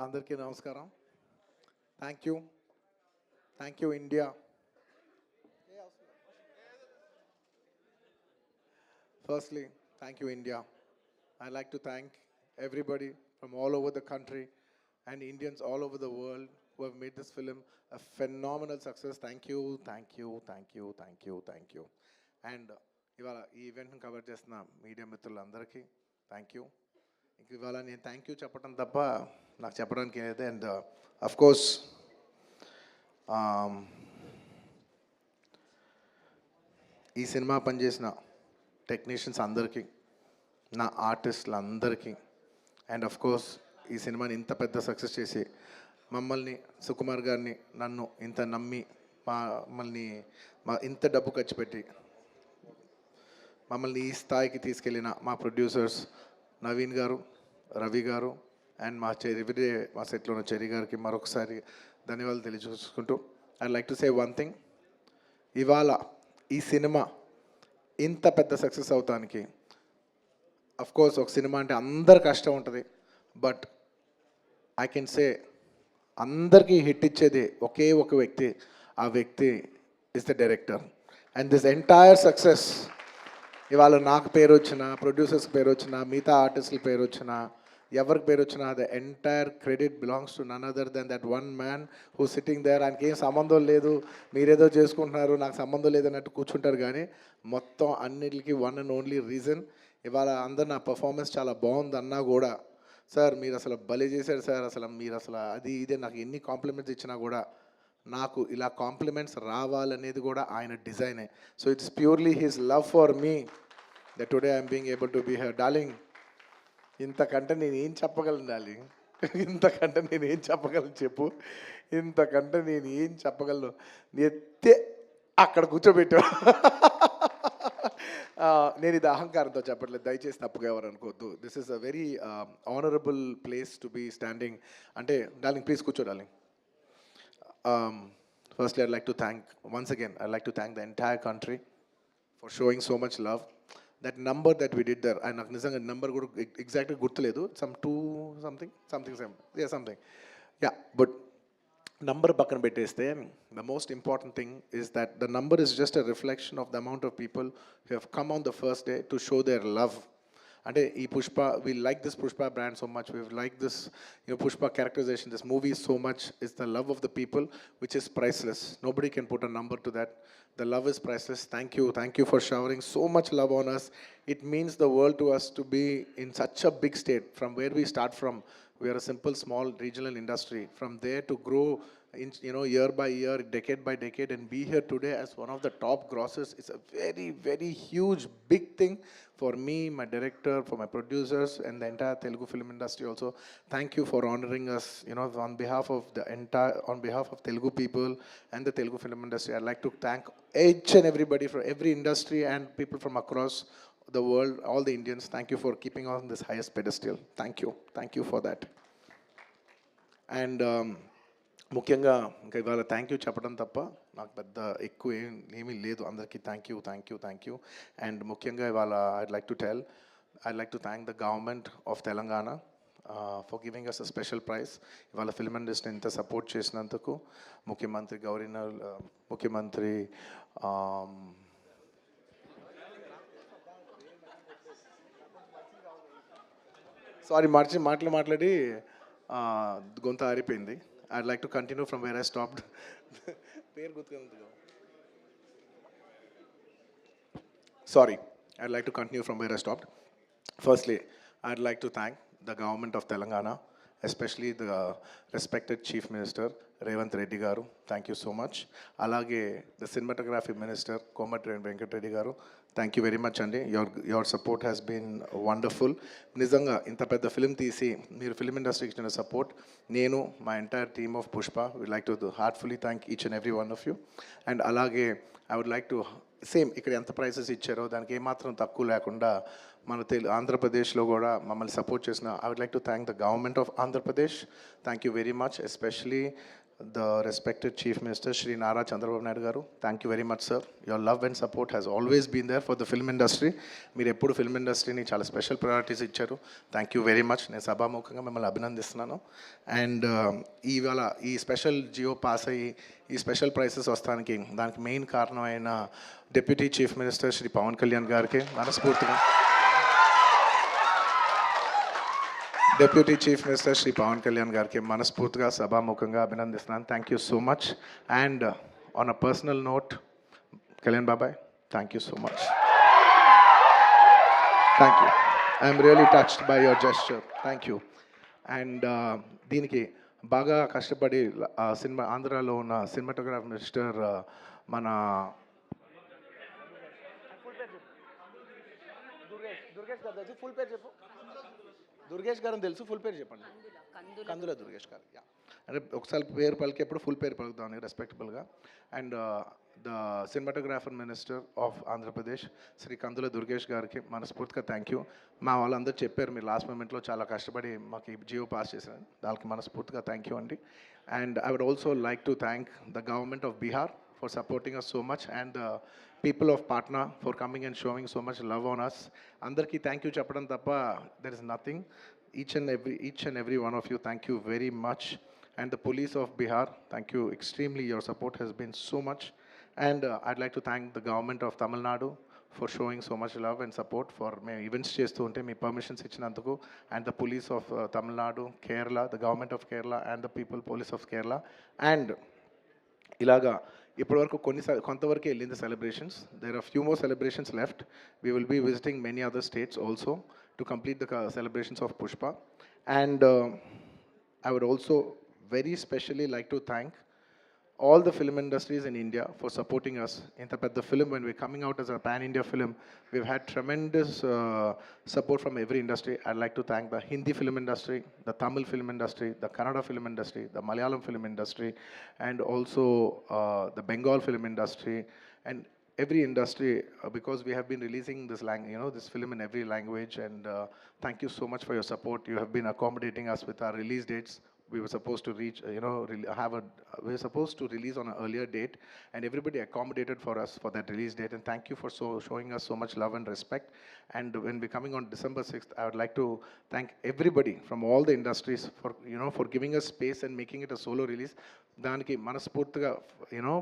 అందరికీ నమస్కారం. Thank you. Thank you India. Firstly, thank you India. I'd like to thank everybody from all over the country and Indians all over the world who have made this film a phenomenal success. Thank you, thank you, thank you, thank you, thank you. And ఇవాళ ఈ ఈవెంట్ని cover చేస్తున్న media మిత్రులందరికీ thank you. ఇంక ఇవాళ నేను thank you చెప్పడం తప్ప నాకు చెప్పడానికి ఏదైతే అండ్ అఫ్ కోర్స్ ఈ సినిమా పనిచేసిన టెక్నీషియన్స్ అందరికీ, నా ఆర్టిస్టులు అందరికీ, అండ్ అఫ్ కోర్స్ ఈ సినిమాని ఇంత పెద్ద సక్సెస్ చేసి మమ్మల్ని సుకుమార్ గారిని నన్ను ఇంత నమ్మి మమ్మల్ని ఇంత డబ్బు ఖర్చు పెట్టి మమ్మల్ని ఈ స్థాయికి తీసుకెళ్ళిన మా ప్రొడ్యూసర్స్ నవీన్ గారు, రవి గారు అండ్ మా ఎవ్రీడే మా సెట్లో ఉన్న చెరి గారికి మరొకసారి ధన్యవాదాలు తెలియజేసుకుంటూ I like to say one thing. ఇవాళ ఈ సినిమా ఇంత పెద్ద సక్సెస్ అవుతానికి కోర్స్ ఒక సినిమా అంటే అందరు కష్టం ఉంటుంది, బట్ ఐ కెన్ సే అందరికీ హిట్ ఇచ్చేది ఒకే ఒక వ్యక్తి. ఆ వ్యక్తి is the director. And this entire success ఇవాళ నాకు పేరు వచ్చినా, ప్రొడ్యూసర్స్కి పేరు వచ్చినా, మిగతా ఆర్టిస్టుల పేరు వచ్చినా, ఎవరికి పేరు వచ్చినా the entire credit belongs to none other than that one man who sitting there. ఆయనకి ఏం సంబంధం లేదు, మీరేదో చేసుకుంటున్నారు, నాకు సంబంధం లేదన్నట్టు కూర్చుంటారు. కానీ మొత్తం అన్నిటికీ వన్ అండ్ ఓన్లీ రీజన్ ఇవాళ అందరు నా పర్ఫార్మెన్స్ చాలా బాగుంది అన్నా కూడా, సార్ మీరు అసలు భలే చేశారు సార్, అసలు మీరు అసలు అది ఇదే నాకు ఎన్ని కాంప్లిమెంట్స్ ఇచ్చినా కూడా నాకు ఇలా కాంప్లిమెంట్స్ రావాలనేది కూడా ఆయన డిజైనే. So it's purely his love for me that today I'm being able to be here. Darling, ఇంతకంటే నేను ఏం చెప్పగలను డార్లింగ్? ఇంతకంటే నేను ఏం చెప్పగలను చెప్పు? ఇంతకంటే నేను ఏం చెప్పగలను? ఎత్తే అక్కడ కూర్చోబెట్టా. నేను ఇది అహంకారంతో చెప్పట్లేదు, దయచేసి తప్పుగా ఎవరు అనుకోవద్దు. This is a very honourable place to be standing. అంటే డార్లింగ్ ప్లీజ్ కూర్చో darling. Firstly, I'd like to thank, once again, I'd like to thank the entire country for showing so much love. That number that we did there, and నాకు నిజంగా number కూడా ఎగ్జాక్ట్గా గుర్తులేదు, some 2 something. But number పక్కన పెట్టేస్తే the most important thing is that the number is just a reflection of the amount of people who have come on the first day to show their love. అంటే ఈ Pushpa, we like this Pushpa brand so much, we like this Pushpa characterisation, this movie so much. Is the love of the people which is priceless. Nobody can put a number to that. The love is priceless. Thank you for showering so much love on us. It means the world to us to be in such a big state. From where we start from, we are a simple small regional industry. From there to grow in, year by year, decade by decade, and be here today as one of the top grossers, it's a very, very huge, big thing for me, my director, for my producers, and the entire Telugu film industry also. Thank you for honoring us, on behalf of Telugu people and the Telugu film industry. I'd like to thank each and everybody from every industry and people from across the world, all the Indians. Thank you for keeping on this highest pedestal. Thank you for that. And ముఖ్యంగా ఇంకా ఇవాళ thank you చెప్పడం తప్ప నాకు పెద్ద ఎక్కువ ఏమీ లేదు. అందరికీ థ్యాంక్ యూ. అండ్ ముఖ్యంగా ఇవాళ I'd like to thank the government of Telangana for giving us a special prize. ఇవాళ ఫిల్మ్ ఇండస్ట్రీని ఇంత సపోర్ట్ చేసినందుకు ముఖ్యమంత్రి సారీ మాట్లాడి గొంత ఆరిపోయింది. I'd like to continue from where I stopped. Sorry, I'd like to continue from where I stopped. Firstly, I'd like to thank the government of Telangana, especially the respected Chief Minister Revanth Reddy garu. Thank you so much. Alage the cinematography minister Komatri Venkat Reddy garu. Thank you very much andi. Your support has been wonderful. Nizanga inta pedda film teesi meer film industry ki ichina support, nenu my entire team of Pushpa would like to heartfully thank each and every one of you. And alage I would like to same ఇక్కడ ఎంత prices ఇచ్చారో దానికి ఏమాత్రం తక్కువ లేకుండా మన ఆంధ్రప్రదేశ్లో కూడా మమ్మల్ని సపోర్ట్ చేసిన I would like to thank the government of Andhra Pradesh. Thank you very much, especially the respected Chief Minister Shri Nara Chandrababu Naidu garu. Thank you very much, sir. Your love and support has always been there for the film industry. మీరు ఎప్పుడు film ఇండస్ట్రీని చాలా special priorities ఇచ్చారు. Thank you very much. నేను సభాముఖంగా మిమ్మల్ని అభినందిస్తున్నాను. And ఇవాళ ఈ స్పెషల్ జియో పాస్ అయ్యి ఈ స్పెషల్ ప్రైసెస్ వస్తానికి దానికి మెయిన్ కారణమైన deputy chief minister Shri Pawan Kalyan గారికి మనస్ఫూర్తిగా, deputy chief minister Shri Pawan Kalyan గారికి మనస్ఫూర్తిగా సభాముఖంగా అభినందిస్తున్నాను. Thank you so much. And on a personal note, Kalyan బాబాయ్, thank you so much. Thank you. I'm really touched by your gesture. Thank you. And దీనికి బాగా కష్టపడి సినిమా ఆంధ్రాలో ఉన్న సినిమాటోగ్రాఫ్ మినిస్టర్ మన దుర్గేష్ గారు తెలుసు, ఫుల్ పేరు చెప్పండి. కందుల దుర్గేష్ గారు. అంటే ఒకసారి పేరు పలికేప్పుడు ఫుల్ పేరు పలుకుతామని రెస్పెక్టబుల్గా. And the cinematographer minister of Andhra Pradesh Shri Kandula Durgesh గారికి మనస్ఫూర్తిగా థ్యాంక్ యూ. మా వాళ్ళందరూ చెప్పారు మీరు లాస్ట్ మూమెంట్లో చాలా కష్టపడి మాకు ఈ జియో పాస్ చేశారు, దానికి మనస్ఫూర్తిగా థ్యాంక్ యూ అండి. And I would also like to thank the government of Bihar for supporting us so much, and the people of Patna for coming and showing so much love on us. Andarki thank you chappadam tappa there is nothing. Each and every one of you, thank you very much. And the police of Bihar, thank you extremely. Your support has been so much. And I'd like to thank the government of Tamil Nadu for showing so much love and support for me events chestu unte me permissions ichinanduku, and the police of Tamil Nadu, Kerala, the government of Kerala, and the people police of Kerala. And ilaga ఇప్పటివరకు కొంతవరకు వెళ్ళింది celebrations. There are few more celebrations left. We will be visiting many other states also to complete the celebrations of Pushpa. And I would also very specially like to thank all the film industries in India for supporting us. Inta pedda film, when we're coming out as a pan-India film, we've had tremendous support from every industry. I'd like to thank the Hindi film industry, the Tamil film industry, the Kannada film industry, the Malayalam film industry, and also the Bengal film industry, and every industry, because we have been releasing this film in every language. And thank you so much for your support. You have been accommodating us with our release dates. We were supposed to reach, we were supposed to release on an earlier date, and everybody accommodated for us for that release date. And thank you for showing us so much love and respect. And when we're coming on December 6th, I would like to thank everybody from all the industries for giving us space and making it a solo release. Daniki manaspurtiga,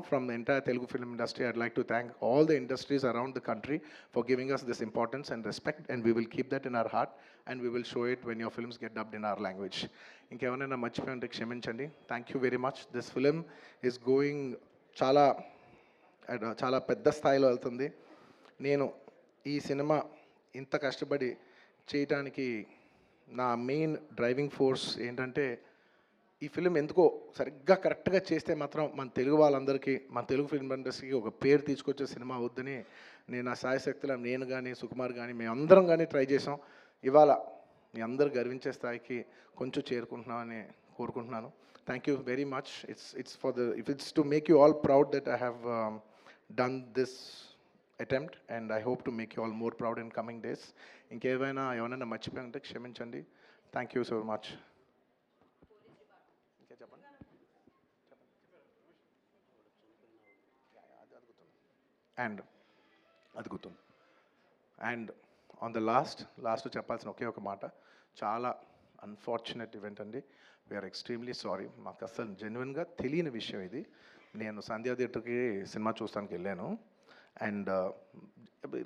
from the entire Telugu film industry, I'd like to thank all the industries around the country for giving us this importance and respect, and we will keep that in our heart, and we will show it when your films get dubbed in our language. ఇంకేమైనా మర్చిపోయింటే క్షమించండి. Thank you very much. This film is going చాలా పెద్ద స్థాయిలో వెళ్తుంది. నేను ఈ cinema ఇంత కష్టపడి చేయటానికి నా మెయిన్ డ్రైవింగ్ ఫోర్స్ ఏంటంటే, ఈ ఫిలిం ఎందుకో సరిగ్గా కరెక్ట్గా చేస్తే మాత్రం మన తెలుగు వాళ్ళందరికీ, మన తెలుగు ఫిల్మ్ ఇండస్ట్రీకి ఒక పేరు తీసుకొచ్చే సినిమా అవుద్దని నేను నా సాయశక్తిలో నేను కానీ సుకుమార్ కానీ మేమందరం కానీ ట్రై చేసాం. ఇవాళ మీ అందరు గర్వించే స్థాయికి కొంచెం చేరుకుంటున్నామని కోరుకుంటున్నాను. Thank you very much. It's to make you all proud that I have done this attempt, and I hope to make you all more proud in coming days. ఇంకేమైనా ఎవరైనా మర్చిపోయి ఉంటే క్షమించండి. Thank you so much. ఇంకా చెప్పండి. And అది గుర్తుంది. And on the last చెప్పాల్సిన ఒకే ఒక మాట, చాలా అన్ఫార్చునేట్ ఈవెంట్ అండి. We are extremely sorry. మాకు అసలు జెన్యున్గా తెలియని విషయం ఇది. నేను సంధ్యా థియేటర్కి సినిమా చూస్తానికి వెళ్ళాను, అండ్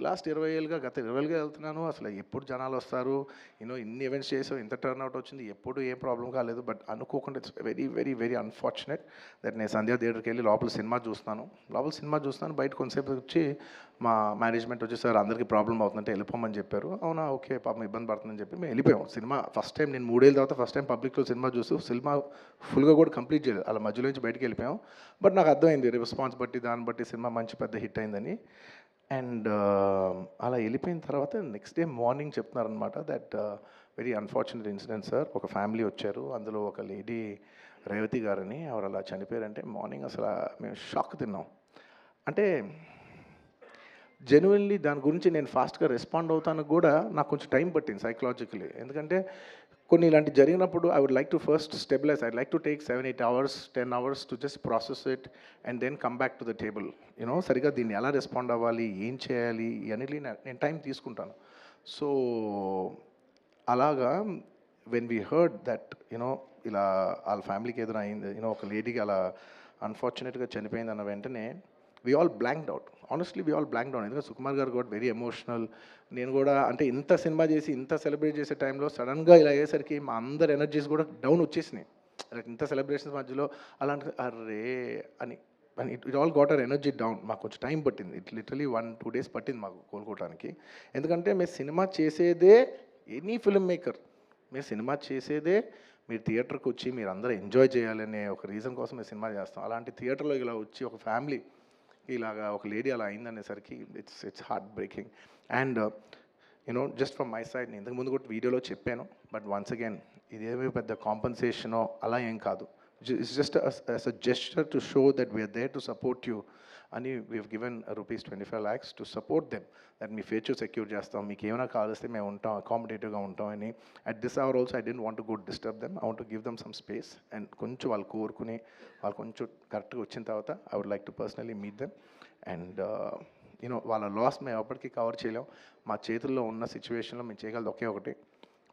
లాస్ట్ 20 ఏళ్ళుగా గత 20 ఏళ్ళుగా వెళ్తున్నాను. అసలు ఎప్పుడు జనాలు వస్తారు, ఇన్ని ఈవెంట్స్ చేసావు, ఇంత టర్న్అవుట్ వచ్చింది, ఎప్పుడు ఏ ప్రాబ్లం కాలేదు. బట్ అనుకోకుండా it's very very very unfortunate that నేను సంధ్యా థియేటర్కి వెళ్ళి లోపల సినిమా చూస్తున్నాను. బయట కొంతసేపు వచ్చి మా మేనేజ్మెంట్ వచ్చి, సార్ అందరికీ ప్రాబ్లం అవుతుందంటే వెళ్ళిపోమని చెప్పారు. అవునా, ఓకే, పాపం ఇబ్బంది పడుతుందని చెప్పి మేము వెళ్ళిపోయాం. సినిమా ఫస్ట్ టైం నేను 3 ఏళ్ళ తర్వాత ఫస్ట్ టైం పబ్లిక్లో సినిమా చూస్తూ సినిమా ఫుల్గా కూడా కంప్లీట్ చేయలేదు, అలా మధ్యలో నుంచి బయటికి వెళ్ళిపోయాం. బట్ నాకు అర్థమైంది రెస్పాన్స్ బట్టి, దాన్ని బట్టి సినిమా మంచి పెద్ద హిట్ అయిందని. అండ్ అలా వెళ్ళిపోయిన తర్వాత నెక్స్ట్ డే మార్నింగ్ చెప్తున్నారనమాట that very unfortunate incident sir, ఒక ఫ్యామిలీ వచ్చారు, అందులో ఒక లేడీ రేవతి గారని ఆవిడ అలా చనిపోయారంటే మార్నింగ్ అసలు మేము షాక్ తిన్నాం. అంటే జెన్యున్లీ దాని గురించి నేను ఫాస్ట్గా రెస్పాండ్ అవుతాను కూడా నాకు కొంచెం టైం పట్టింది సైకలాజికలీ. ఎందుకంటే కొన్ని ఇలాంటి జరిగినప్పుడు I would like to first stabilise. I like to take 7-8 hours 10 hours to just process it and then come back to the table. You know సరిగా దీన్ని ఎలా రెస్పాండ్ అవ్వాలి, ఏం చేయాలి ఇవన్నీ నేను టైం తీసుకుంటాను. సో అలాగా when we heard that you know ఇలా వాళ్ళ ఫ్యామిలీకి ఏదైనా అయింది, యూనో ఒక లేడీకి అలా అన్ఫార్చునేట్గా చనిపోయింది అన్న వెంటనే we all blanked out. Honestly we all blanked out. ఎందుకంటే సుకుమార్ గారు కూడా వెరీ ఎమోషనల్. నేను కూడా అంటే ఇంత సినిమా చేసి ఇంత సెలబ్రేట్ చేసే టైంలో సడన్గా ఇలా అయ్యేసరికి మా అందరి ఎనర్జీస్ కూడా డౌన్ వచ్చేసినాయి. ఇంత సెలబ్రేషన్స్ మధ్యలో అలాంటి అర్రే అని అని it all got our energy down. మాకు కొంచెం టైం పట్టింది. ఇట్ లిటరలీ 1-2 days పట్టింది మాకు కోలుకోవడానికి. ఎందుకంటే మేము సినిమా చేసేదే, ఎనీ ఫిల్మ్ మేకర్ మీరు సినిమా చేసేదే మీరు థియేటర్కి వచ్చి మీరు అందరూ ఎంజాయ్ చేయాలనే ఒక రీజన్ కోసం మేము సినిమా చేస్తాం. అలాంటి థియేటర్లో ఇలా వచ్చి ఒక ఫ్యామిలీ ఇలాగా ఒక లేడీ అలా అయిందనేసరికి it's heart breaking. And you know just from my side, నేను ఇంతకుముందు కూడా వీడియోలో చెప్పాను, బట్ వన్స్ అగైన్ ఇదేమీ పెద్ద కాంపన్సేషనో అలా ఏం కాదు. It's just us a gesture to show that we are there to support you అని we have given ₹25 lakhs to support them. That మీ ఫ్యూచర్ సెక్యూర్ చేస్తాం, మీకు ఏమైనా కావాల్స్తే మేము ఉంటాం, అకామిడేటివ్గా ఉంటాం అని. At this hour also I don't want to go disturb them. I want to give them some space and కొంచెం వాళ్ళు కోరుకుని వాళ్ళు కొంచెం కరెక్ట్గా వచ్చిన తర్వాత I would like to personally meet them. And you know వాళ్ళ లాస్ మేము ఎప్పటికీ కవర్ చేయలేం. మా చేతుల్లో ఉన్న సిచ్యువేషన్లో మేము చేయగలదు ఒకే ఒకటి,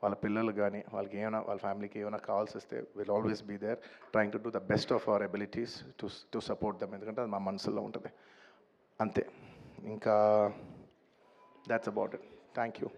వాళ్ళ పిల్లలు కానీ వాళ్ళకి ఏమైనా వాళ్ళ ఫ్యామిలీకి ఏమైనా కావాల్సి వస్తే will always be there trying to do the best of our abilities to support them. ఎందుకంటే అది మా మనసులో ఉంటుంది అంతే. ఇంకా that's about it. Thank you.